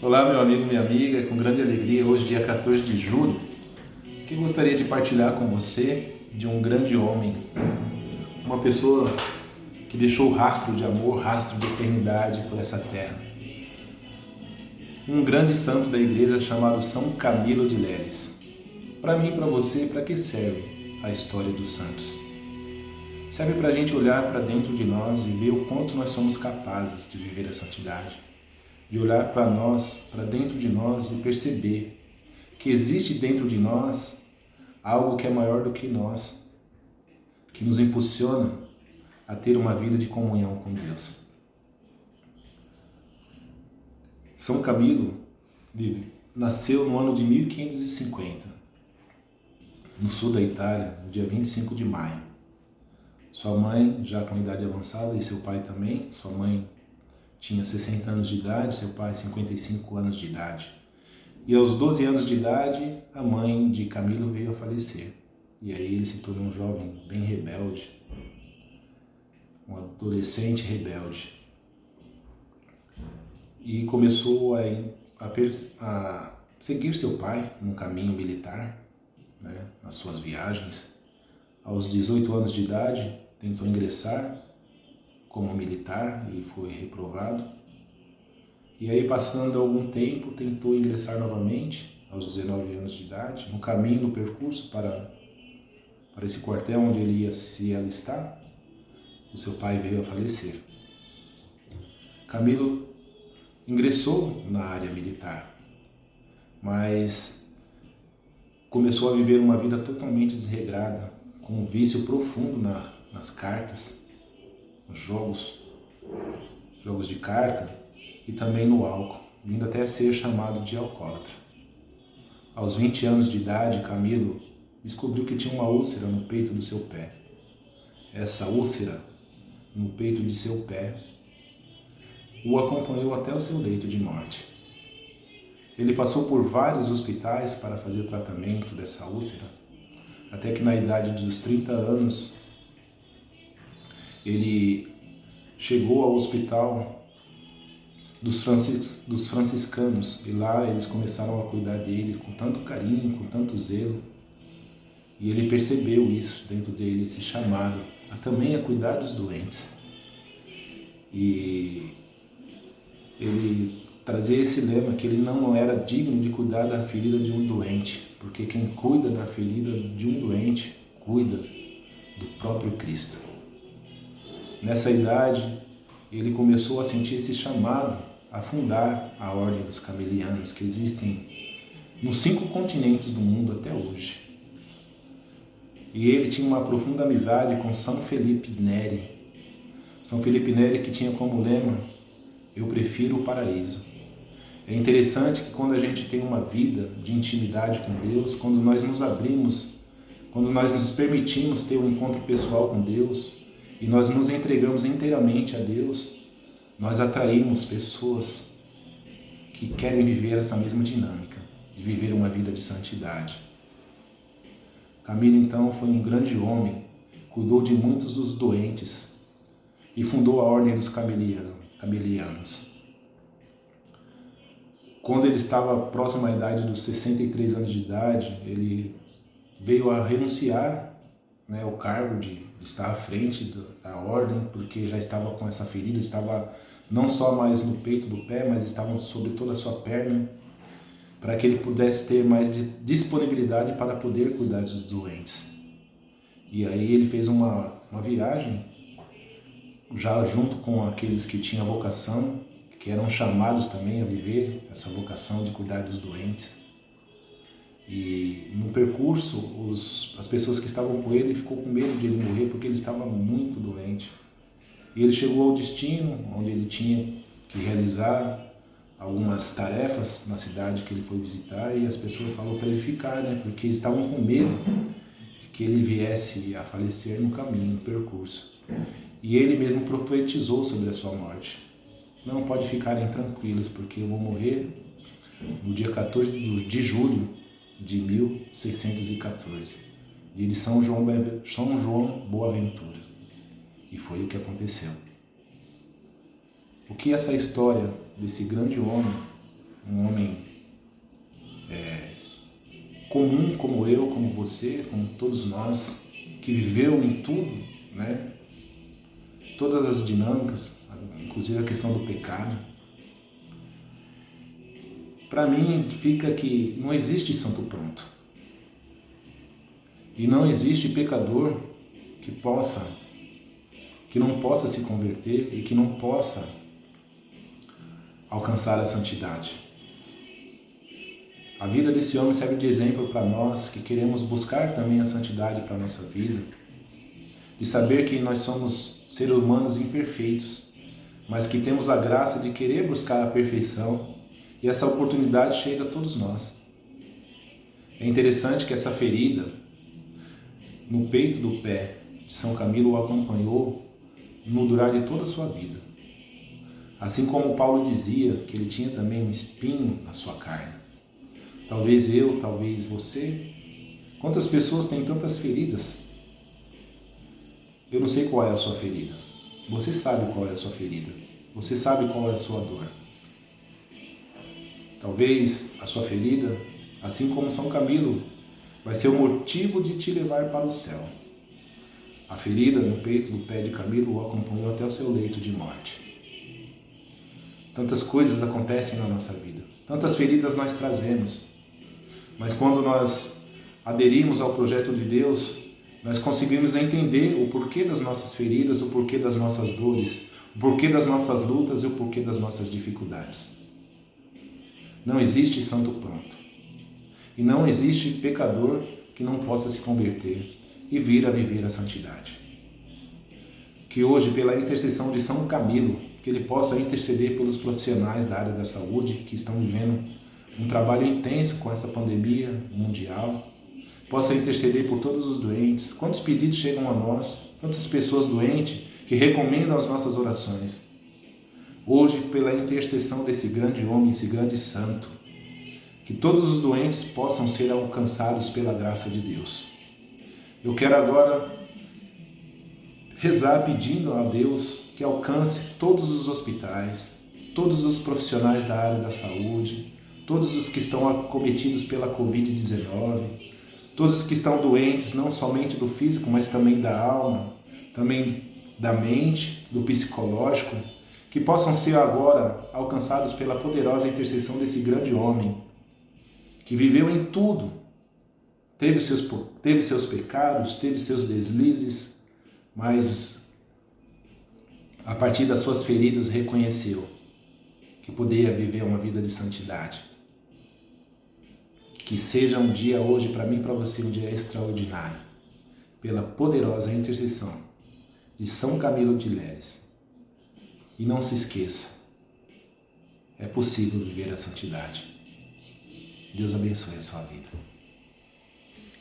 Olá, meu amigo, minha amiga, com grande alegria, hoje, dia 14 de julho, que gostaria de partilhar com você de um grande homem, uma pessoa que deixou rastro de amor, rastro de eternidade por essa terra. Um grande santo da igreja chamado São Camilo de Leles. Para mim e para você, para que serve a história dos santos? Serve para a gente olhar para dentro de nós e ver o quanto nós somos capazes de viver a santidade. De olhar para nós, para dentro de nós e perceber que existe dentro de nós algo que é maior do que nós, que nos impulsiona a ter uma vida de comunhão com Deus. São Camilo nasceu no ano de 1550, no sul da Itália, no dia 25 de maio. Sua mãe, já com idade avançada, e seu pai também. Sua mãe tinha 60 anos de idade, seu pai 55 anos de idade. E aos 12 anos de idade, a mãe de Camilo veio a falecer. E aí ele se tornou um jovem bem rebelde, um adolescente rebelde. E começou a seguir seu pai no caminho militar, nas suas viagens. Aos 18 anos de idade, tentou ingressar como militar e foi reprovado. E aí, passando algum tempo, tentou ingressar novamente, aos 19 anos de idade. No caminho, no percurso para esse quartel onde ele ia se alistar, o seu pai veio a falecer. Camilo ingressou na área militar, mas começou a viver uma vida totalmente desregrada, com um vício profundo nas cartas, nos jogos de carta e também no álcool, vindo até ser chamado de alcoólatra. Aos 20 anos de idade, Camilo descobriu que tinha uma úlcera no peito do seu pé. Essa úlcera no peito de seu pé o acompanhou até o seu leito de morte. Ele passou por vários hospitais para fazer o tratamento dessa úlcera, até que na idade dos 30 anos ele chegou ao hospital dos franciscanos, e lá eles começaram a cuidar dele com tanto carinho, com tanto zelo, e ele percebeu isso dentro dele, esse chamado também a cuidar dos doentes. E ele trazia esse lema que ele não era digno de cuidar da ferida de um doente, porque quem cuida da ferida de um doente cuida do próprio Cristo. Nessa idade, ele começou a sentir esse chamado a fundar a Ordem dos Camilianos, que existem nos 5 continentes do mundo até hoje. E ele tinha uma profunda amizade com São Felipe Neri. São Felipe Neri, que tinha como lema: eu prefiro o paraíso. É interessante que quando a gente tem uma vida de intimidade com Deus, quando nós nos abrimos, quando nós nos permitimos ter um encontro pessoal com Deus e nós nos entregamos inteiramente a Deus, nós atraímos pessoas que querem viver essa mesma dinâmica, de viver uma vida de santidade. Camilo, então, foi um grande homem, cuidou de muitos dos doentes e fundou a Ordem dos Camilianos. Quando ele estava próximo à idade dos 63 anos de idade, ele veio a renunciar ao cargo de estar à frente da ordem, porque já estava com essa ferida, estava não só mais no peito do pé, mas estava sobre toda a sua perna, para que ele pudesse ter mais disponibilidade para poder cuidar dos doentes. E aí ele fez uma viagem, já junto com aqueles que tinham a vocação, que eram chamados também a viver essa vocação de cuidar dos doentes. E no percurso, as pessoas que estavam com ele ficou com medo de ele morrer, porque ele estava muito doente. E ele chegou ao destino, onde ele tinha que realizar algumas tarefas na cidade que ele foi visitar, e as pessoas falaram para ele ficar, porque estavam com medo de que ele viesse a falecer no caminho, no percurso. E ele mesmo profetizou sobre a sua morte: não, pode ficarem tranquilos, porque eu vou morrer no dia 14 de julho de 1614, dia de São João Boaventura. E foi o que aconteceu. O que essa história desse grande homem um homem comum como eu, como você, como todos nós, que viveu em tudo, né? Todas as dinâmicas, inclusive a questão do pecado. Para mim fica que não existe santo pronto. E não existe pecador que não possa se converter e que não possa alcançar a santidade. A vida desse homem serve de exemplo para nós que queremos buscar também a santidade para a nossa vida, de saber que nós somos seres humanos imperfeitos, mas que temos a graça de querer buscar a perfeição, e essa oportunidade chega a todos nós. É interessante que essa ferida no peito do pé de São Camilo o acompanhou no durar de toda a sua vida. Assim como Paulo dizia que ele tinha também um espinho na sua carne. Talvez eu, talvez você. Quantas pessoas têm tantas feridas? Eu não sei qual é a sua ferida. Você sabe qual é a sua ferida. Você sabe qual é a sua dor. Talvez a sua ferida, assim como São Camilo, vai ser o motivo de te levar para o céu. A ferida no peito do pé de Camilo o acompanhou até o seu leito de morte. Tantas coisas acontecem na nossa vida. Tantas feridas nós trazemos. Mas quando nós aderimos ao projeto de Deus, nós conseguimos entender o porquê das nossas feridas, o porquê das nossas dores, o porquê das nossas lutas e o porquê das nossas dificuldades. Não existe santo pronto. E não existe pecador que não possa se converter e vir a viver a santidade. Que hoje, pela intercessão de São Camilo, que ele possa interceder pelos profissionais da área da saúde que estão vivendo um trabalho intenso com essa pandemia mundial, possa interceder por todos os doentes. Quantos pedidos chegam a nós, quantas pessoas doentes que recomendam as nossas orações. Hoje, pela intercessão desse grande homem, esse grande santo, que todos os doentes possam ser alcançados pela graça de Deus. Eu quero agora rezar pedindo a Deus que alcance todos os hospitais, todos os profissionais da área da saúde, todos os que estão acometidos pela Covid-19, todos os que estão doentes, não somente do físico, mas também da alma, também da mente, do psicológico, que possam ser agora alcançados pela poderosa intercessão desse grande homem, que viveu em tudo, teve seus pecados, teve seus deslizes, mas a partir das suas feridas reconheceu que poderia viver uma vida de santidade. Que seja um dia hoje, para mim e para você, um dia extraordinário, pela poderosa intercessão de São Camilo de Leres. E não se esqueça, é possível viver a santidade. Deus abençoe a sua vida.